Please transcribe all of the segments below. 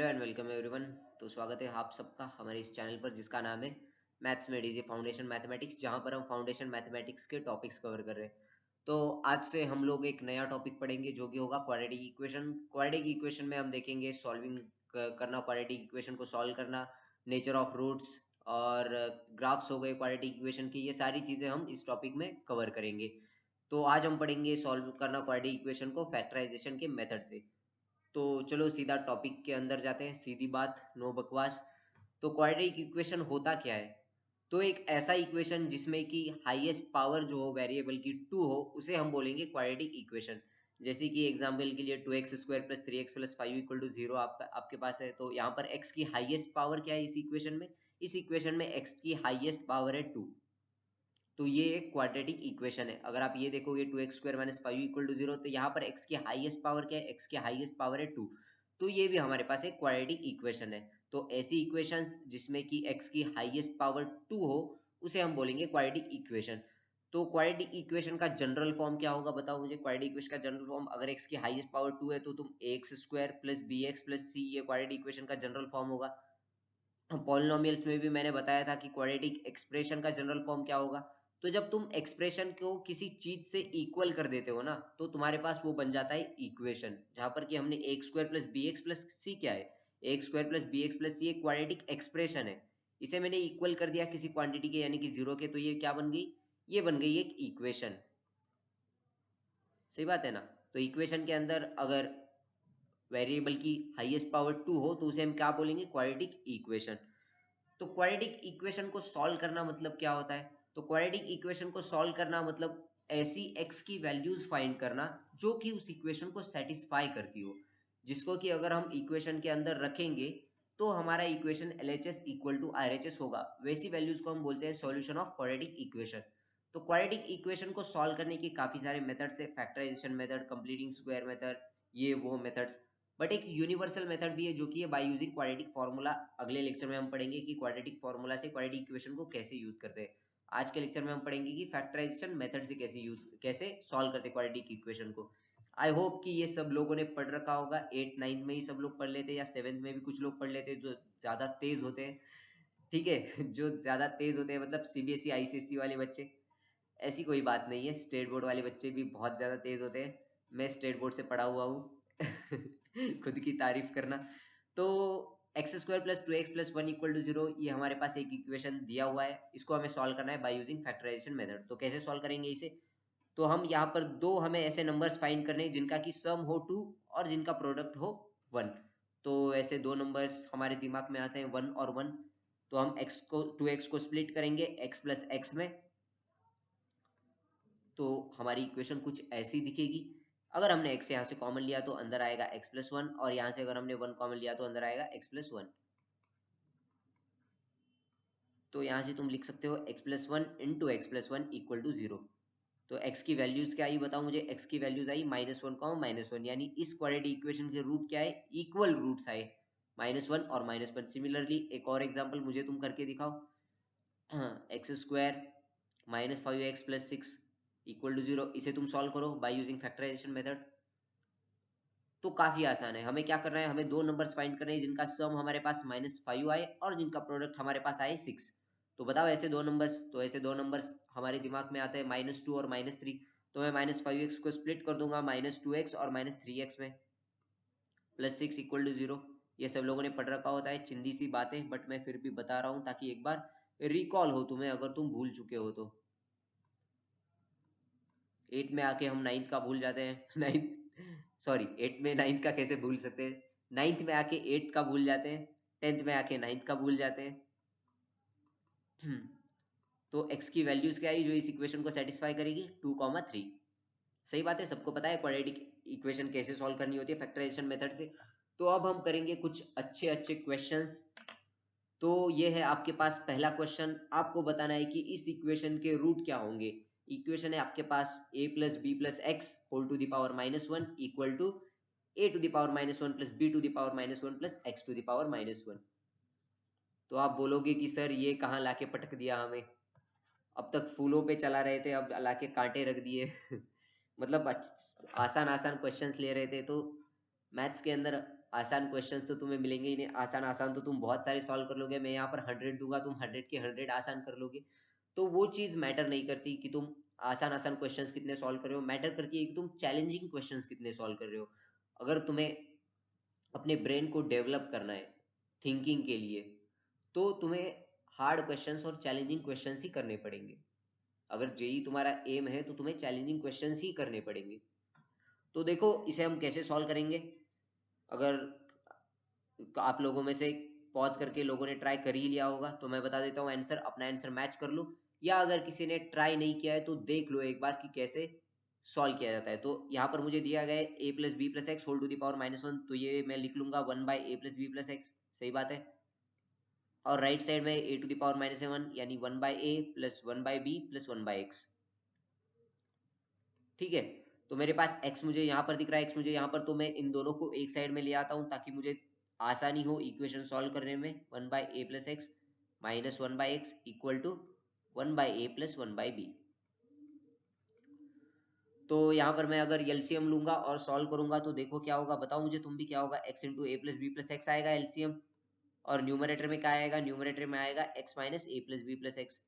Hello and welcome everyone. तो स्वागत है आप सबका हमारे इस चैनल पर जिसका नाम है मैथ्स में डीजे फाउंडेशन मैथमेटिक्स, जहां पर हम फाउंडेशन मैथमेटिक्स के टॉपिक्स कवर कर रहे हैं। तो आज से हम लोग एक नया टॉपिक पढ़ेंगे जो कि होगा क्वाड्रेटिक इक्वेशन। क्वाड्रेटिक इक्वेशन में हम देखेंगे सॉल्विंग करना, क्वाड्रेटिक इक्वेशन को सॉल्व करना, नेचर ऑफ रूट्स और ग्राफ्स हो गए क्वाड्रेटिक इक्वेशन की। ये सारी चीज़ें हम इस टॉपिक में कवर करेंगे। तो आज हम पढ़ेंगे सॉल्व करना क्वाड्रेटिक इक्वेशन को फैक्टराइजेशन के मेथड से। तो चलो सीधा टॉपिक के अंदर जाते हैं, सीधी बात, नो बकवास। तो क्वाड्रेटिक इक्वेशन होता क्या है? तो एक ऐसा इक्वेशन जिसमें कि हाईएस्ट पावर जो हो वेरिएबल की 2 हो, उसे हम बोलेंगे क्वाड्रेटिक इक्वेशन। जैसे कि एग्जांपल के लिए 2x² + 3x + 5 = 0 आपके पास है। तो यहाँ पर x की हाईएस्ट पावर क्या है इस इक्वेशन में? इस इक्वेशन में x की हाईएस्ट पावर है 2। तो ये एक क्वाड्रेटिक इक्वेशन है। अगर आप ये देखोगे 2x² - 5 = 0, तो यहाँ पर x की हाईएस्ट पावर क्या है? x की हाईएस्ट पावर है 2। तो ये भी हमारे पास एक क्वाड्रेटिक इक्वेशन है। तो ऐसी इक्वेशंस जिसमें कि x की हाईएस्ट पावर 2 हो, उसे हम बोलेंगे क्वाड्रेटिक इक्वेशन। तो क्वाड्रेटिक इक्वेशन का जनरल फॉर्म क्या होगा बताओ मुझे? क्वाड्रेटिक इक्वेशन का जनरल फॉर्म, अगर x की हाईएस्ट पावर 2 है तो तुम ax² + bx + c, ये क्वाड्रेटिक इक्वेशन का जनरल फॉर्म होगा। पॉलिनोमियल्स में भी मैंने बताया था कि क्वाड्रेटिक एक्सप्रेशन का जनरल फॉर्म क्या होगा। तो जब तुम एक्सप्रेशन को किसी चीज से इक्वल कर देते हो ना, तो तुम्हारे पास वो बन जाता है इक्वेशन, जहां पर कि हमने a² + bx + c क्या है? a² + bx + c एक क्वाड्रेटिक एक्सप्रेशन है। इसे मैंने इक्वल कर दिया किसी क्वांटिटी के, यानी कि जीरो के, तो ये क्या बन गई? ये बन गई एक इक्वेशन। सही बात है ना? तो इक्वेशन के अंदर अगर वेरिएबल की हाईएस्ट पावर 2 हो, तो उसे हम क्या बोलेंगे? Quadratic equation. तो क्वाड्रेटिक इक्वेशन को सॉल्व करना मतलब क्या होता है? तो क्वाड्रेटिक इक्वेशन को सॉल्व करना मतलब ऐसी x की वैल्यूज फाइंड करना जो कि उस इक्वेशन को सेटिस्फाई करती हो, जिसको कि अगर हम इक्वेशन के अंदर रखेंगे तो हमारा इक्वेशन LHS = RHS होगा। वैसी वैल्यूज को हम बोलते हैं सॉल्यूशन ऑफ क्वाड्रेटिक इक्वेशन। तो क्वाड्रेटिक इक्वेशन को सॉल्व करने के काफी सारे मेथड्स है, factorisation method, completing square method, ये वो मेथड्स। बट एक यूनिवर्सल मेथड भी है जो कि है बाय यूजिंग क्वाड्रेटिक फार्मूला। अगले लेक्चर में हम पढ़ेंगे कि क्वाड्रेटिक फार्मूला से क्वाड्रेटिक इक्वेशन को कैसे यूज करते हैं। आज के लेक्चर में हम पढ़ेंगे कि फैक्टराइजेशन मेथड से कैसे सॉल्व करते हैं क्वाड्रेटिक इक्वेशन को। आई होप कि ये सब लोगों ने पढ़ रखा होगा। 8 9 में ही सब लोग पढ़ लेते हैं, या 7 में भी कुछ लोग पढ़ लेते हैं जो ज्यादा तेज होते हैं। ठीक है जो ज्यादा तेज होते हैं मतलब CBSE ICSE वाले बच्चे। ऐसी कोई बात नहीं है, स्टेट बोर्ड वाले बच्चे भी बहुत ज़्यादा तेज़ होते हैं। मैं स्टेट बोर्ड से पढ़ा हुआ हूँ खुद की तारीफ करना। तो x² + 2x + 1 = 0, ये हमारे पास एक इक्वेशन दिया हुआ है। इसको हमें सॉल्व करना है बाय यूजिंग फैक्टराइजेशन मेथड। तो कैसे सॉल्व करेंगे इसे? तो हम यहाँ पर दो हमें ऐसे नंबर्स फाइंड करने हैं जिनका की सम हो 2 और जिनका प्रोडक्ट हो 1। तो ऐसे दो नंबर्स हमारे दिमाग में आते हैं 1 और 1। तो हम x को 2x को स्प्लिट करेंगे x + x में, तो हमारी इक्वेशन कुछ ऐसी दिखेगी। अगर हमने x यहाँ से कॉमन लिया तो अंदर आएगा x + 1, और यहाँ से अगर हमने 1 कॉमन लिया तो अंदर आएगा x + 1। तो यहाँ से तुम लिख सकते हो x + 1 × x + 1 = 0। तो x की वैल्यूज क्या आई बताओ मुझे? x की वैल्यूज आई -1, -1, यानी इस क्वाड्रेटिक इक्वेशन के रूट क्या है? इक्वल रूट्स आए, -1 और -1। सिमिलरली एक और एग्जांपल मुझे तुम करके दिखाओ। x² - 5x + 6 = 0। इसे तुम सॉल्व करो बाय यूजिंग फैक्टराइजेशन मेथड। तो काफी आसान है। हमें क्या करना है? हमें दो नंबर्स फाइंड करने हैं जिनका सम हमारे पास -5 आए और जिनका प्रोडक्ट हमारे पास आए 6। तो बताओ ऐसे दो नंबर्स, तो ऐसे दो नंबर्स हमारे दिमाग में आते हैं -2 और -3। तो मैं -5x को स्प्लिट कर दूंगा -2x और -3x में, +6 = 0। ये सब लोगों ने पढ़ रखा होता है, चिंदी सी बातें, बट मैं फिर भी बता रहा हूँ ताकि एक बार रिकॉल हो तुम्हें, अगर तुम भूल चुके हो तो। 8 में आके हम 9th का भूल जाते हैं। 9th, सॉरी, 8 में 9th का कैसे भूल सकते हैं? 9th में आके 8th का भूल जाते हैं, 10th में आके 9th का भूल जाते हैं। तो x की वैल्यूज क्या है जो इस इक्वेशन को सेटिस्फाई करेगी? 2, 3। सही बात है, सबको पता है क्वाड्रेटिक इक्वेशन कैसे सॉल्व करनी होती है फैक्टराइजेशन मेथड से। तो अब हम करेंगे कुछ अच्छे अच्छे क्वेश्चंस। तो ये है आपके पास पहला क्वेश्चन। आपको बताना है कि इस इक्वेशन के रूट क्या होंगे। इक्वेशन है आपके पास a + b + x whole to the power -1 equal to a to the power -1 + b to the power -1 + x to the power -1। तो आप बोलोगे कि सर ये कहाँ लाके पटक दिया हमें? अब तक फूलों पे चला रहे थे, अब लाके कांटे रख दिए। मतलब आसान आसान क्वेश्चंस ले रहे थे। तो मैथ्स के अंदर आसान क्वेश्चंस तो तुम्हें मिलेंगे ही नहीं। आसान आसान तो तुम बहुत सारे सॉल्व कर लोगे, मैं यहाँ पर 100 दूंगा, तुम 100 के 100 आसान कर लोगे। तो वो चीज़ मैटर नहीं करती कि तुम आसान आसान क्वेश्चंस कितने सॉल्व कर रहे हो, मैटर करती है कि तुम चैलेंजिंग क्वेश्चंस कितने सॉल्व कर रहे हो। अगर तुम्हें अपने ब्रेन को डेवलप करना है थिंकिंग के लिए, तो तुम्हें हार्ड क्वेश्चंस और चैलेंजिंग क्वेश्चंस ही करने पड़ेंगे। अगर जेई तुम्हारा एम है तो तुम्हें चैलेंजिंग क्वेश्चंस ही करने पड़ेंगे। तो देखो इसे हम कैसे सॉल्व करेंगे। अगर आप लोगों में से पॉज करके लोगों ने ट्राई कर ही लिया होगा तो मैं बता देता हूँ आंसर, अपना आंसर मैच कर लो। या अगर किसी ने ट्राई नहीं किया है तो देख लो एक बार कि कैसे सॉल्व किया जाता है। तो यहाँ पर मुझे दिया गया है a plus b plus x whole to the power -1, तो ये मैं लिख लूंगा 1/a plus b plus x, सही बात है। और राइट साइड में ए टू द पावर -1 यानी 1/a plus 1/b plus 1/x, ठीक है। तो मेरे पास x मुझे यहाँ पर दिख रहा है, x मुझे यहाँ पर, तो मैं इन दोनों को एक साइड में ले आता हूँ ताकि मुझे आसानी हो इक्वेशन सॉल्व करने में। 1/a plus x minus 1/x equal to 1/a plus 1/b। तो यहाँ पर मैं अगर एलसीएम लूंगा और सॉल्व करूंगा तो देखो क्या होगा, बताओ मुझे तुम भी, क्या होगा, x into a plus b plus x आएगा एलसीएम, और न्यूमरेटर में क्या आएगा, न्यूमरेटर में आएगा x minus a plus b plus x.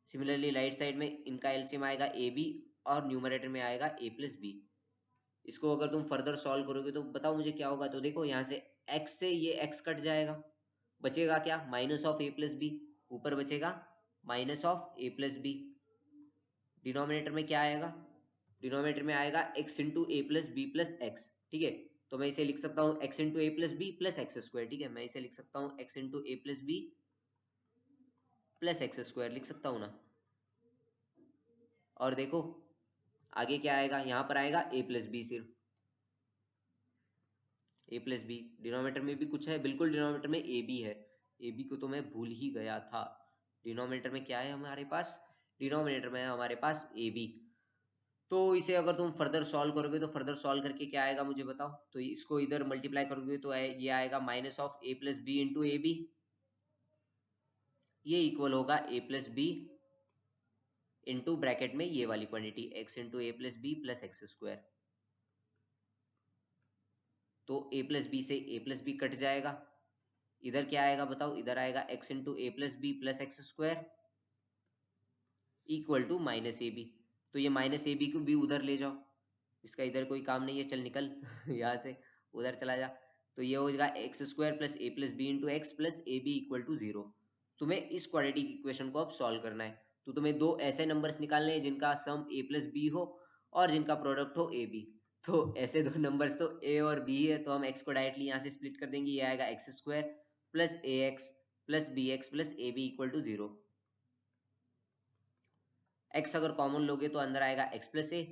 Similarly right side में इनका एलसीएम आएगा ए बी, और न्यूमरेटर में आएगा ए प्लस बी। इसको अगर तुम फर्दर सॉल्व करोगे तो बताओ मुझे क्या होगा। तो देखो यहाँ से x से ये x कट जाएगा, बचेगा क्या, minus of a plus b, ऊपर बचेगा minus of a plus b. Denominator में क्या आएगा, डिनोमिनेटर में आएगा x into a plus b plus x, ठीक है। तो मैं इसे लिख सकता हूँ x into a plus b plus x square, ठीक है। मैं इसे लिख सकता हूँ x into a plus b plus x square, लिख सकता हूँ ना। और देखो आगे क्या आएगा, यहाँ पर आएगा ए प्लस बी, सिर्फ ए प्लस बी। डिनोमिनेटर में भी कुछ है, बिल्कुल डिनोमिनेटर में ए बी है, ए बी को तो मैं भूल ही गया था। डिनोमिनेटर में क्या है हमारे पास, डिनोमिनेटर में है हमारे पास ए बी। तो इसे अगर तुम फर्दर सॉल्व करोगे तो फर्दर सॉल्व करके क्या आएगा मुझे बताओ। तो इसको इधर मल्टीप्लाई करोगे तो ये आएगा minus of a plus b into a b, ये इक्वल होगा a plus b into bracket में ये वाली quantity x into a plus b plus x square. तो ए प्लस बी से ए प्लस बी कट जाएगा, इधर क्या आएगा बताओ, इधर आएगा x into a plus b plus x square equal to minus a b. तो ये माइनस ए बी को भी उधर ले जाओ, इसका इधर कोई काम नहीं है, चल निकल यहाँ से, उधर चला जा। तो ये हो जाएगा x square plus a plus b into x plus a b equal to 0। तुम्हें इस क्वाड्रेटिक इक्वेशन को अब सॉल्व करना है। तो तुम्हें दो ऐसे नंबर्स निकालने हैं जिनका सम ए प्लस बी हो और जिनका प्रोडक्ट हो ए बी। तो ऐसे दो नंबर्स तो ए और बी है, तो हम एक्स को डायरेक्टली यहाँ से स्प्लिट कर देंगे, ये आएगा x square plus a x plus b x plus a b equal to 0। X अगर कॉमन लोगे तो अंदर आएगा एक्स प्लस ए,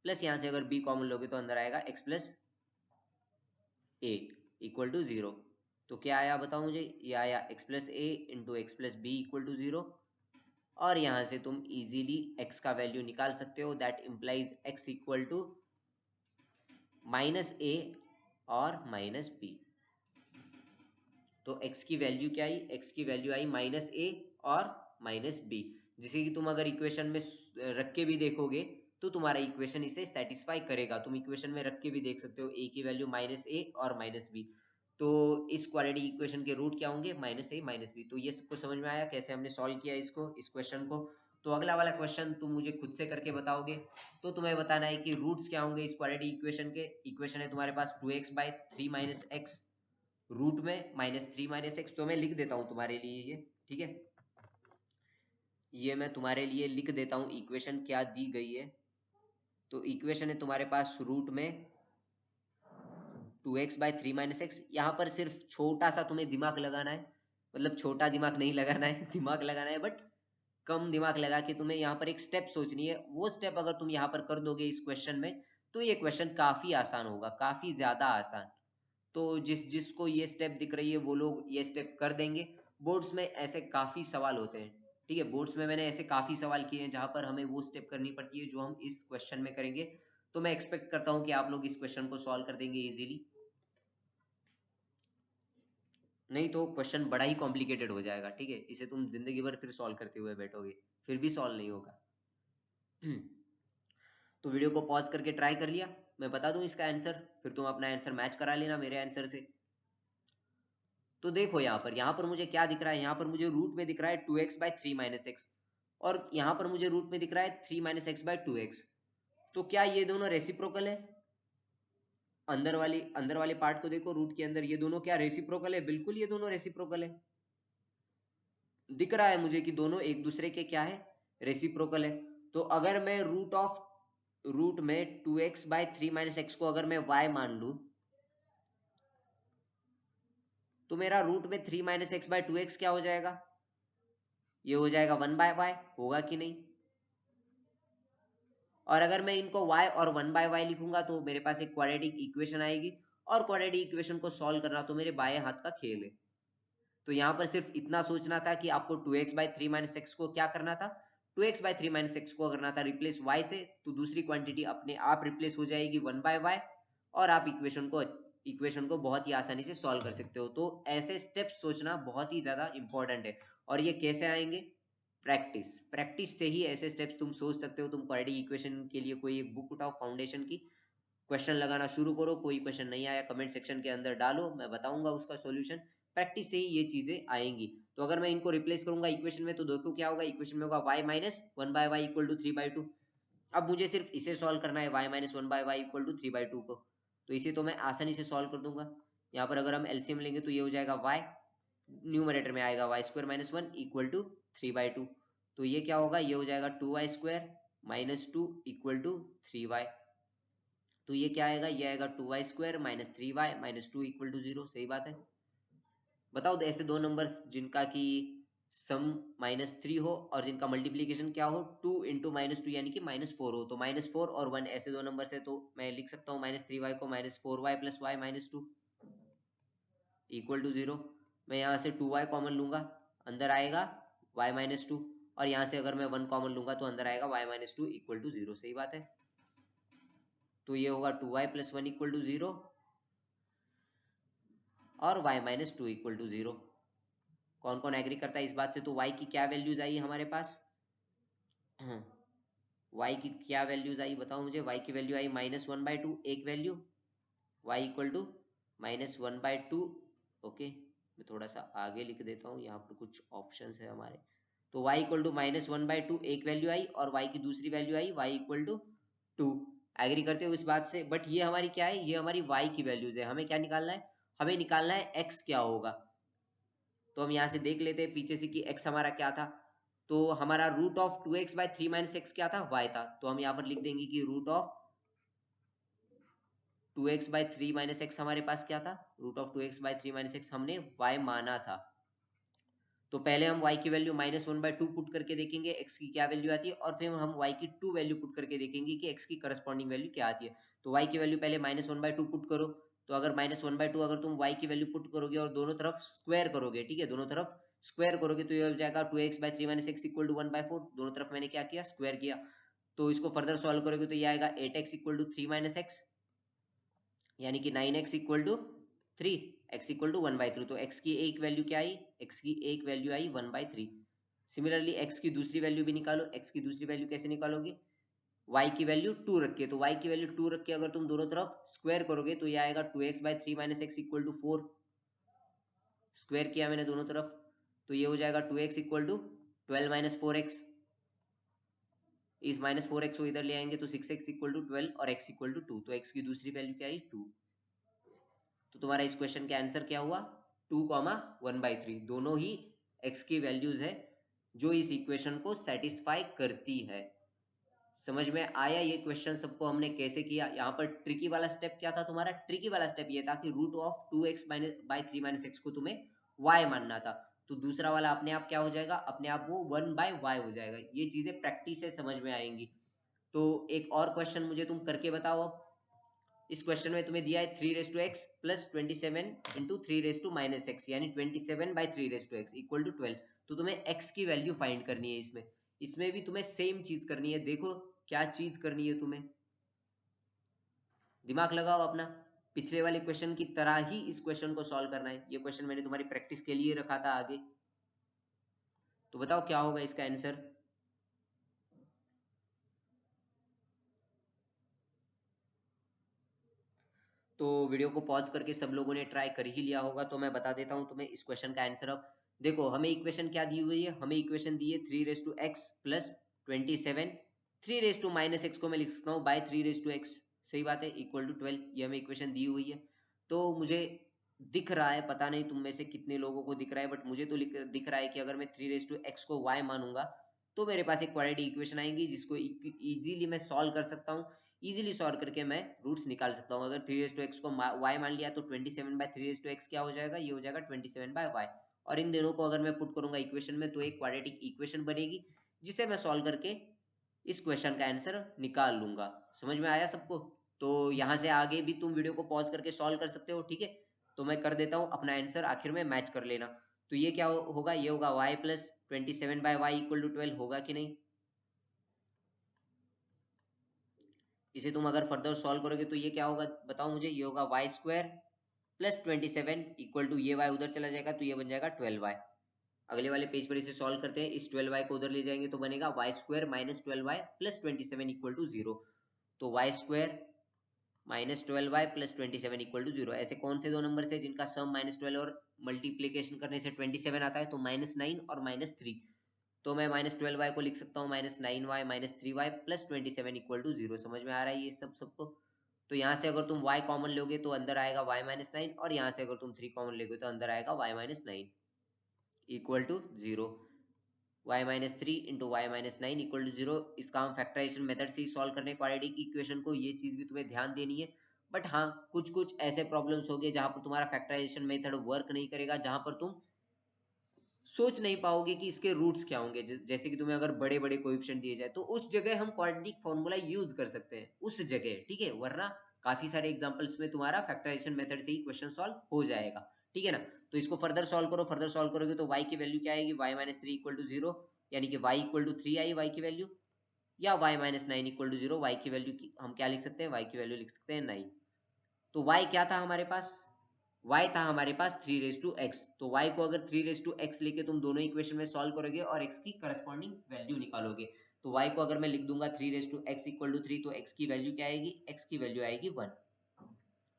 प्लस यहाँ से अगर बी कॉमन लोगे तो अंदर आएगा x plus a equal to 0। तो क्या आया बताओ मुझे, ये आया x plus a into x plus b equal to 0। और यहाँ से तुम इजीली x का वैल्यू निकाल सकते हो, that implies x equal to minus a और माइनस बी। तो x की वैल्यू क्या आई, x की वैल्यू आई माइनस ए और माइनस बी, जिसे कि तुम अगर इक्वेशन में रख के भी देखोगे तो तुम्हारा इक्वेशन इसे सेटिस्फाई करेगा। तुम इक्वेशन में रख के भी देख सकते हो a की वैल्यू माइनस ए और माइनस बी। तो इस क्वाड्रेटिक इक्वेशन के रूट क्या होंगे, माइनस ए माइनस बी। तो ये सबको समझ में आया कैसे हमने सॉल्व किया इसको, इस क्वेश्चन को। तो अगला वाला क्वेश्चन तुम मुझे खुद से करके बताओगे। तो तुम्हें बताना है कि रूट्स क्या होंगे इस क्वाड्रेटिक इक्वेशन के। इक्वेशन है तुम्हारे पास 2x/3 माइनस एक्स, रूट में -3 माइनस एक्स। तो मैं लिख देता हूँ तुम्हारे लिए ये, ठीक है। ये मैं तुम्हारे लिए लिख देता हूँ इक्वेशन क्या दी गई है। तो इक्वेशन है तुम्हारे पास रूट में 2x/3 माइनस एक्स। यहाँ पर सिर्फ छोटा सा तुम्हें दिमाग लगाना है, मतलब छोटा दिमाग नहीं लगाना है दिमाग लगाना है, बट कम दिमाग लगा के तुम्हें यहाँ पर एक स्टेप सोचनी है। वो स्टेप अगर तुम यहाँ पर कर दोगे इस क्वेश्चन में तो ये क्वेश्चन काफ़ी आसान होगा, काफ़ी ज़्यादा आसान। तो जिसको ये स्टेप दिख रही है वो लोग ये स्टेप कर देंगे। बोर्ड्स में ऐसे काफ़ी सवाल होते हैं, ठीक है। बोर्ड्स में मैंने ऐसे काफ़ी सवाल किए हैं जहाँ पर हमें वो स्टेप करनी पड़ती है जो हम इस क्वेश्चन में करेंगे। तो मैं एक्सपेक्ट करता हूँ कि आप लोग इस क्वेश्चन को सॉल्व कर देंगे इजीली, नहीं तो क्वेश्चन बड़ा ही कॉम्प्लिकेटेड हो जाएगा, ठीक है। इसे तुम जिंदगी भर फिर सॉल्व करते हुए बैठोगे, फिर भी सॉल्व नहीं होगा। तो वीडियो को पॉज करके ट्राई कर लिया। मैं बता दूं इसका आंसर, फिर तुम अपना आंसर मैच करा लेना मेरे आंसर से। तो देखो यहाँ पर मुझे क्या दिख रहा है, यहाँ पर मुझे रूट में दिख रहा है 2x बाई 3 माइनस एक्स, और यहाँ पर मुझे रूट में दिख रहा है 3 माइनस एक्स बाई 2x। तो क्या ये दोनों रेसिप्रोकल है? अंदर वाले पार्ट को देखो, रूट के अंदर ये दोनों क्या रेसिप्रोकल है? बिल्कुल ये दोनों रेसिप्रोकल है। दिख रहा है मुझे कि दोनों एक दूसरे के क्या है, रेसिप्रोकल है। तो अगर मैं रूट में 2x बाई 3 माइनस एक्स को अगर मैं y मान लूं, तो मेरा रूट में 3 माइनस एक्स बाई 2x क्या हो जाएगा? ये हो जाएगा 1 बाय वाई, होगा कि नहीं? और अगर मैं इनको y और 1 बाय वाई लिखूंगा तो मेरे पास एक क्वाड्रेटिक इक्वेशन आएगी, और क्वाड्रेटिक इक्वेशन को सॉल्व करना तो मेरे बाएं हाथ का खेल है। तो यहाँ पर सिर्फ इतना सोचना था कि आपको 2x बाई 3 माइनस एक्स को क्या करना था, 2x बाई 3 माइनस एक्स को करना था रिप्लेस y से, तो दूसरी क्वांटिटी अपने आप रिप्लेस हो जाएगी 1 बाय वाई, और आप इक्वेशन को बहुत ही आसानी से सॉल्व कर सकते हो। तो ऐसे स्टेप्स सोचना बहुत ही ज़्यादा इंपॉर्टेंट है। और ये कैसे आएंगे? प्रैक्टिस से ही ऐसे स्टेप्स तुम सोच सकते हो। तुम क्वाड्रेटिक इक्वेशन के लिए कोई एक बुक उठाओ फाउंडेशन की, क्वेश्चन लगाना शुरू करो, कोई क्वेश्चन नहीं आया कमेंट सेक्शन के अंदर डालो, मैं बताऊंगा उसका सॉल्यूशन। प्रैक्टिस से ही ये चीजें आएंगी। तो अगर मैं इनको रिप्लेस करूंगा इक्वेशन में, तो देखो क्या होगा, इक्वेशन में होगा y minus 1 by y equal to 3 by 2। अब मुझे सिर्फ इसे सॉल्व करना है, y minus 1 by y equal to 3 by 2 को, तो इसे तो मैं आसानी से सॉल्व कर दूंगा। यहाँ पर अगर हम एलसीएम लेंगे तो ये हो जाएगा y, न्यूमरेटर में आएगा y square minus 1 equal to 3 by 2। तो ये क्या होगा, ये हो जाएगा 2y square minus 2 equal to 3y। तो ये क्या आएगा, ये आएगा 2y square minus 3y minus 2 equal to 0। सही बात है। बताओ ऐसे दो नंबर्स जिनका की सम -3 हो और जिनका मल्टीप्लीकेशन क्या हो 2 इंटू -2 यानी कि -4 हो, तो -4 और 1 ऐसे दो नंबर से, तो मैं लिख सकता हूँ -3y को -4y plus y minus 2 equal to 0। मैं यहाँ से 2y कॉमन लूंगा, अंदर आएगा y माइनस 2, और यहाँ से अगर मैं 1 कॉमन लूंगा तो अंदर आएगा y माइनस 2 इक्वल टू 0। सही बात है। तो ये होगा 2y प्लस 1 इक्वल टू 0 और y माइनस 2 इक्वल टू 0। कौन कौन एग्री करता है इस बात से? तो y की क्या वैल्यूज आई हमारे पास? y की क्या वैल्यूज आई बताओ मुझे? y की वैल्यू आई -1/2 एक value, y equal to -1/2। Okay, मैं थोड़ा सा आगे लिख देता हूँ, यहाँ पर कुछ ऑप्शंस है हमारे। तो y इक्वल टू -1/2 एक वैल्यू आई, और y की दूसरी वैल्यू आई y इक्वल टू 2। एग्री करते हो इस बात से? बट ये हमारी क्या है, ये हमारी y की वैल्यूज है। हमें क्या निकालना है? हमें निकालना है x क्या होगा। तो हम यहाँ से देख लेते हैं पीछे से कि x हमारा क्या था। तो हमारा root of 2x by 3 minus x क्या था? y था। तो हम यहाँ पर लिख देंगे कि root of 2x by 3 minus x हमारे पास क्या था? Root of 2x by 3 minus x हमने y माना था। तो पहले हम y की वैल्यू -1/2 पुट करके देखेंगे x की क्या वैल्यू आती है, और फिर हम y की 2 वैल्यू पुट करके देखेंगे कि x की करस्पॉन्डिंग वैल्यू क्या आती है। तो y की वैल्यू पहले -1/2 पुट करो। तो अगर -1/2 अगर तुम y की वैल्यू पुट करोगे और दोनों तरफ स्क्वायर करोगे, ठीक है, दोनों तरफ स्क्वायर करोगे, तो ये हो जाएगा 2x by 3 minus x equal to 1/4। दोनों तरफ मैंने क्या किया, स्क्वायर किया। तो इसको फर्दर सॉल्व करोगे तो ये आएगा 8x equal to 3 minus x, यानी कि 9x equal to 3, x equal to 1/3। तो x की एक वैल्यू क्या आई, x की एक वैल्यू आई 1/3। सिमिलरली x की दूसरी वैल्यू भी निकालो। x की दूसरी वैल्यू कैसे निकालोगे? y की वैल्यू 2 रख के, तो y की वैल्यू 2 रख के अगर तुम दोनों तरफ स्क्वायर करोगे तो ये आएगा 2x by 3 minus x equal to 4। Square किया मैंने दोनों तरफ, तो ये हो जाएगा 2x equal to 12 minus 4x। इस -4x को इधर ले आएंगे तो 6x इक्वल टू 12 और x इक्वल टू 2। तो x की दूसरी वैल्यू क्या आई, 2। तो तुम्हारा इस क्वेश्चन का आंसर क्या हुआ, 2,1/3। दोनों ही x की वैल्यूज है जो इस इक्वेशन को सेटिस्फाई करती है। समझ में आया ये क्वेश्चन सबको हमने कैसे किया? यहाँ पर ट्रिकी वाला स्टेप क्या था तुम्हारा? ट्रिकी वाला स्टेप ये था कि root of 2x by 3 minus x को तुम्हें y मानना था। तो दूसरा वाला अपने आप क्या हो जाएगा, अपने आप वो 1/y हो जाएगा। ये चीजें प्रैक्टिस से समझ में आएंगी। तो एक और क्वेश्चन मुझे तुम करके बताओ अब। इस क्वेश्चन में तुम्हें दिया है 3 x प्लस 27 इंटू 3 यानी 27/3 इक्वल टू 12। तो तुम्हें x की वैल्यू फाइंड करनी है। इसमें इसमें भी तुम्हें सेम चीज करनी है। देखो क्या चीज करनी है तुम्हें, दिमाग लगाओ अपना। पिछले वाले क्वेश्चन की तरह ही इस क्वेश्चन को सॉल्व करना है। ये क्वेश्चन मैंने तुम्हारी प्रैक्टिस के लिए रखा था आगे। तो बताओ क्या होगा इसका आंसर। तो वीडियो को पॉज करके सब लोगों ने ट्राई कर ही लिया होगा, तो मैं बता देता हूँ तुम्हें इस क्वेश्चन का आंसर। अब देखो हमें इक्वेशन क्या दी हुई है, हमें इक्वेशन दी है 3 raise to x plus 27, 3 raise to minus x को मैं लिख सकता हूँ बाय 3 रेस टू एक्स, सही बात है, इक्वल टू 12, ये हमें इक्वेशन दी हुई है। तो मुझे दिख रहा है, पता नहीं तुम में से कितने लोगों को दिख रहा है, बट मुझे तो दिख रहा है कि अगर मैं 3 रेस टू एक्स को y मानूंगा तो मेरे पास एक क्वाड्रेटिक इक्वेशन आएगी जिसको इजीली मैं सॉल्व कर सकता हूँ। इजीली सॉल्व करके मैं रूट्स निकाल सकता हूँ। अगर 3 रेस टू एक्स को y मान लिया तो 27/3 रेस टू एक्स क्या हो जाएगा, ये हो जाएगा 27/y। और इन दोनों को अगर मैं पुट करूंगा इक्वेशन में तो एक क्वाड्रेटिक इक्वेशन बनेगी जिसे मैं सॉल्व करके इस क्वेश्चन का आंसर निकाल लूंगा। समझ में आया सबको? तो यहाँ से आगे भी तुम वीडियो को पॉज करके सॉल्व कर सकते हो, ठीक है। तो मैं कर देता हूँ अपना आंसर, आखिर में मैच कर लेना। तो ये क्या होगा, ये होगा y plus 27/y equal to 12, होगा कि नहीं? इसे तुम अगर फर्दर सॉल्व करोगे तो ये क्या होगा बताओ मुझे, ये होगा y² प्लस 27 इक्वल टू ये y उधर चला जाएगा तो ये बन जाएगा 12y। अगले वाले पेज पर इसे सॉल्व करते हैं, इस 12y को उधर ले जाएंगे तो बनेगा y² minus 12y plus 27 equal to 0। तो y² minus 12y plus 27 equal to 0। ऐसे कौन से दो नंबर से जिनका सम -12 और मल्टीप्लीकेशन करने से 27 आता है? तो -9 और -3। तो मैं -12y को लिख सकता हूँ -9y minus 3y plus 27 equal to 0। समझ में आ रहा है ये सब सबको? तो यहाँ से अगर तुम y कॉमन लोगे तो अंदर आएगा y-9, और यहाँ से अगर तुम 3 कॉमन लोगे तो अंदर आएगा y-9 equal to 0। y-3 into y-9 equal to 0। इसका हम फैक्टराइजेशन मेथड से ही सॉल्व करने क्वाड्रेटिक इक्वेशन को, ये चीज भी तुम्हें ध्यान देनी है। बट हाँ, कुछ कुछ ऐसे प्रॉब्लम्स हो गए जहां पर तुम्हारा फैक्टराइजेशन मेथड वर्क नहीं करेगा, जहां पर तुम सोच नहीं पाओगे कि इसके रूट्स क्या होंगे। जैसे कि तुम्हें अगर बड़े बड़े कोएफिशिएंट दिए जाए तो उस जगह हम क्वाड्रेटिक फॉर्मूला यूज कर सकते हैं उस जगह, ठीक है। वरना काफी सारे एग्जांपल्स में तुम्हारा फैक्टराइजेशन मेथड से ही क्वेश्चन सॉल्व हो जाएगा, ठीक है ना। तो इसको फर्दर सॉल्व करो, फर्दर सॉल्व करोगे तो y की वैल्यू क्या आएगी, y-3 इक्वल टू 0, यानी कि y इक्वल टू 3 आई y की वैल्यू, या y-9 इक्वल टू 0, y की वैल्यू हम क्या लिख सकते हैं, y की वैल्यू लिख सकते हैं 9। तो y क्या था हमारे पास, y था हमारे पास 3 रेस टू एक्स। तो y को अगर 3 रेस टू एक्स लेके तुम दोनों इक्वेशन में सॉल्व करोगे और x की करस्पॉन्डिंग वैल्यू निकालोगे, तो y को अगर मैं लिख दूंगा 3 raise to x equal to 3, तो x की वैल्यू क्या आएगी, x की वैल्यू आएगी 1।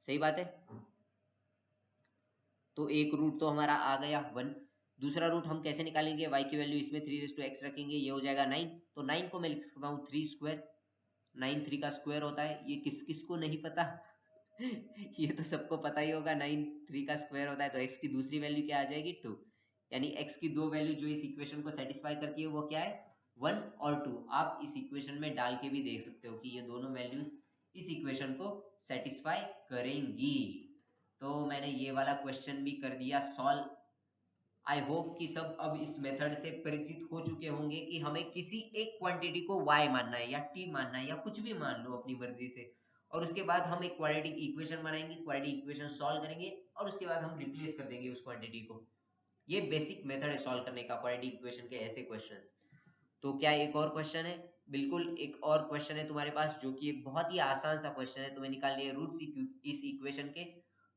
सही बात है। तो एक रूट तो हमारा आ गया 1। दूसरा रूट हम कैसे निकालेंगे, y की वैल्यू इसमें 3 रेस टू एक्स रखेंगे, ये हो जाएगा 9। तो 9 को मैं लिख सकता हूँ 3 स्क्वायर, 9 3 का स्क्वायर होता है, ये किस किस को नहीं पता ये तो सबको पता ही होगा, 9 3 का स्क्वायर होता है। तो x की दूसरी वैल्यू क्या आ जाएगी, 2। यानी x की दो वैल्यू जो इस इक्वेशन को सेटिस्फाई करती है वो क्या है, 1 और 2। आप इस इक्वेशन में डाल के भी देख सकते हो कि ये दोनों वैल्यूज इस इक्वेशन को सेटिस्फाई करेंगी। तो मैंने ये वाला क्वेश्चन भी कर दिया सॉल्व। आई होप कि सब अब इस मेथड से परिचित हो चुके होंगे कि हमें किसी एक क्वांटिटी को y मानना है या t मानना है या कुछ भी मान लो अपनी मर्जी से, और उसके बाद हम एक क्वाड्रेटिक इक्वेशन बनाएंगे, क्वाड्रेटिक इक्वेशन सॉल्व करेंगे और उसके बाद हम रिप्लेस कर देंगे उस क्वांटिटी को। ये बेसिक मेथड है सॉल्व करने का क्वाड्रेटिक इक्वेशन के ऐसे क्वेश्चंस। तो क्या एक और क्वेश्चन है? बिल्कुल, एक और क्वेश्चन है तुम्हारे पास जो कि एक बहुत ही आसान सा क्वेश्चन है। तुम्हें निकालनी है रूट्स इस इक्वेशन के,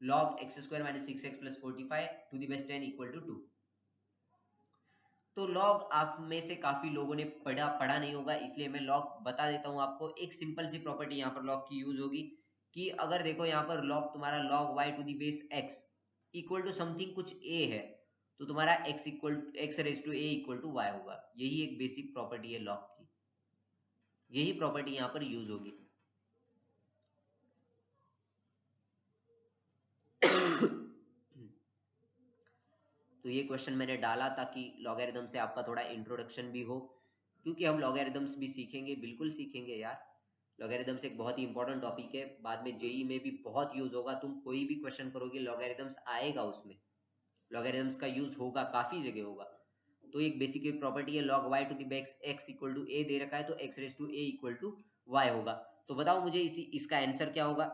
log x² minus 6x plus 45 to the base 10 equal to 2। तो लॉग आप में से काफी लोगों ने पढ़ा नहीं होगा, इसलिए मैं लॉग बता देता हूँ आपको। एक सिंपल सी प्रॉपर्टी यहाँ पर लॉग की यूज होगी कि अगर देखो यहाँ पर लॉग तुम्हारा log y to the base x equal to something कुछ a है, तो तुम्हारा x raise to a equal to y होगा। यही एक बेसिक प्रॉपर्टी है लॉग की, यही प्रॉपर्टी यहाँ पर यूज होगी। तो ये क्वेश्चन मैंने डाला ताकि लॉगरिदम से आपका थोड़ा इंट्रोडक्शन भी हो, क्योंकि हम लॉगरिदम्स भी सीखेंगे, बिल्कुल सीखेंगे यार। लॉगरिदम्स एक बहुत ही इंपॉर्टेंट टॉपिक है, बाद में जेई में भी बहुत यूज होगा। तुम कोई भी क्वेश्चन करोगे लॉगरिदम्स आएगा उसमें, लॉगरिदम्स का यूज होगा, काफी जगह होगा। तो एक बेसिक प्रॉपर्टी है log y to the base x equal to a दे रखा है, तो x raise to a equal to y होगा। तो बताओ मुझे इसका आंसर क्या होगा।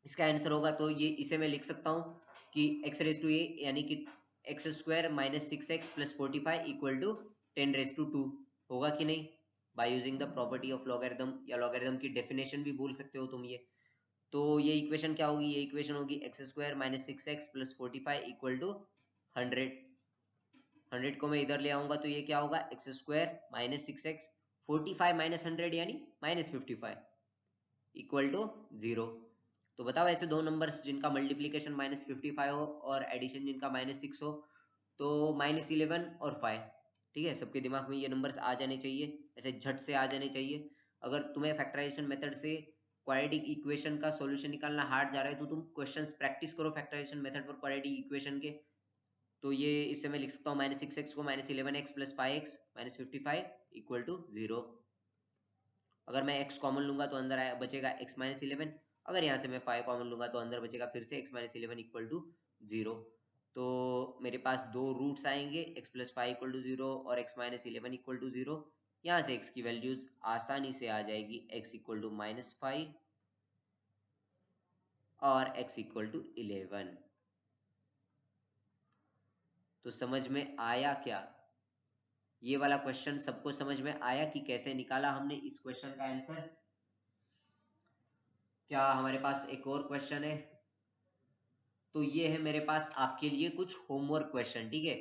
इसका आंसर होगा, तो ये इसे मैं लिख सकता हूँ कि x रेस टू a यानी कि x² minus 6x plus 45 equal to 10 raise to 2, होगा कि नहीं, by using the property of logarithm, या लॉगरिदम की डेफिनेशन भी बोल सकते हो तुम ये। तो ये इक्वेशन क्या होगी, ये इक्वेशन होगी x² minus 6x plus 45 equal to 100। 100 को मैं इधर ले आऊंगा तो ये क्या होगा, x² माइनस 6x, 45 माइनस 100 यानी -55 इक्वल टू 0। तो बताओ ऐसे दो नंबर्स जिनका मल्टीप्लीकेशन -55 हो और एडिशन जिनका -6 हो, तो -11 और 5। ठीक है, सबके दिमाग में ये नंबर्स आ जाने चाहिए, ऐसे झट से आ जाने चाहिए। अगर तुम्हें फैक्टराइजेशन मेथड से क्वाड्रेटिक इक्वेशन का सॉल्यूशन निकालना हार्ड जा रहा है तो तुम क्वेश्चंस प्रैक्टिस करो फैक्टराइजेशन मेथड पर क्वाड्रेटिक इक्वेशन के। तो ये इससे मैं लिख सकता हूँ -6x को -11x + 5x -55 = 0। अगर मैं x कॉमन लूंगा तो अंदर आया बचेगा x -11। अगर यहाँ से मैं 5 कॉमन लूंगा तो अंदर बचेगा फिर से x -11 = 0। तो मेरे पास दो रूट्स आएंगे, x + 5 = 0 और x -11 = 0। यहाँ से x की वैल्यूज आसानी से आ जाएगी, x = -5 और x = 11। तो समझ में आया क्या? ये वाला क्वेश्चन सबको समझ में आया कि कैसे निकाला हमने इस क्वेश्चन का आंसर? क्या हमारे पास एक और क्वेश्चन है? तो ये है मेरे पास आपके लिए कुछ होमवर्क क्वेश्चन। ठीक है,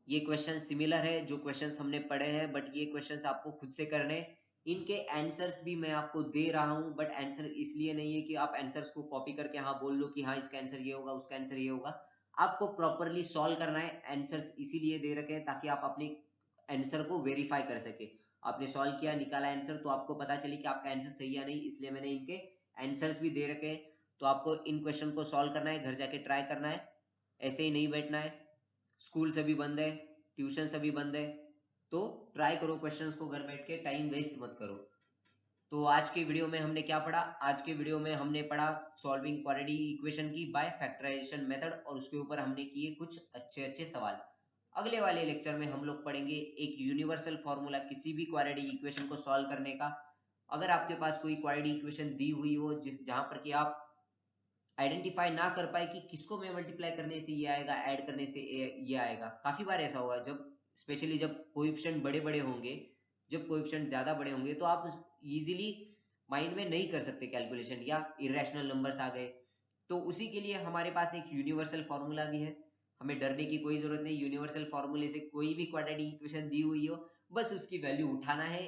ये क्वेश्चन सिमिलर है जो क्वेश्चंस हमने पढ़े हैं, बट ये क्वेश्चंस आपको खुद से करने हैं। इनके आंसर्स भी मैं आपको दे रहा हूं, बट आंसर इसलिए नहीं है कि आप आंसर्स को कॉपी करके हाँ बोल लो कि हाँ इसका आंसर ये होगा, उसका आंसर ये होगा। आपको प्रॉपरली सॉल्व करना है। आंसर्स इसीलिए दे रखे हैं ताकि आप अपने आंसर को वेरीफाई कर सके। आपने सॉल्व किया, निकाला आंसर, तो आपको पता चले कि आपका आंसर सही या नहीं, इसलिए मैंने इनके आंसर्स भी दे रखे हैं। तो आपको इन क्वेश्चन को सॉल्व करना है, घर जाके ट्राई करना है, ऐसे ही नहीं बैठना है। स्कूल सभी बंद है, ट्यूशन सभी बंद है, तो ट्राई करो क्वेश्चंस को घर बैठ के, टाइम वेस्ट मत करो। तो आज के वीडियो में हमने क्या पढ़ा? आज के वीडियो में हमने पढ़ा सॉल्विंग क्वाड्रेटिक इक्वेशन की बाय फैक्टराइजेशन मेथड, और उसके ऊपर हमने किए कुछ अच्छे अच्छे सवाल। अगले वाले लेक्चर में हम लोग पढ़ेंगे एक यूनिवर्सल फॉर्मूला किसी भी क्वाड्रेटिक इक्वेशन को सॉल्व करने का। अगर आपके पास कोई क्वाड्रेटिक इक्वेशन दी हुई हो जिस जहां पर कि आप आइडेंटिफाई ना कर पाए कि किसको मैं मल्टीप्लाई करने से ये आएगा, ऐड करने से ये आएगा। काफी बार ऐसा होगा, जब स्पेशली जब कोएफिशिएंट बड़े बड़े होंगे, जब कोएफिशिएंट ज्यादा बड़े होंगे तो आप इजीली माइंड में नहीं कर सकते कैलकुलेशन, या इरेशनल नंबर्स आ गए। तो उसी के लिए हमारे पास एक यूनिवर्सल फॉर्मूला भी है। हमें डरने की कोई जरूरत नहीं। यूनिवर्सल फॉर्मूले से कोई भी क्वाड्रेटिक इक्वेशन दी हुई हो, बस उसकी वैल्यू उठाना है,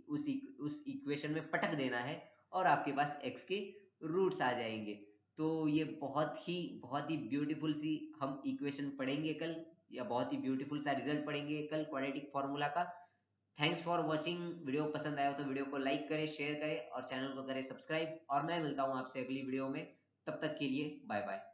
उस इक्वेशन में पटक देना है, और आपके पास x के रूट्स आ जाएंगे। तो ये बहुत ही ब्यूटीफुल सी हम इक्वेशन पढ़ेंगे कल, या बहुत ही ब्यूटीफुल सा रिजल्ट पढ़ेंगे कल क्वाड्रेटिक फॉर्मूला का। Thanks for watching. वीडियो पसंद आया हो तो वीडियो को लाइक करें, शेयर करें और चैनल को करें सब्सक्राइब, और मैं मिलता हूँ आपसे अगली वीडियो में। तब तक के लिए बाय बाय।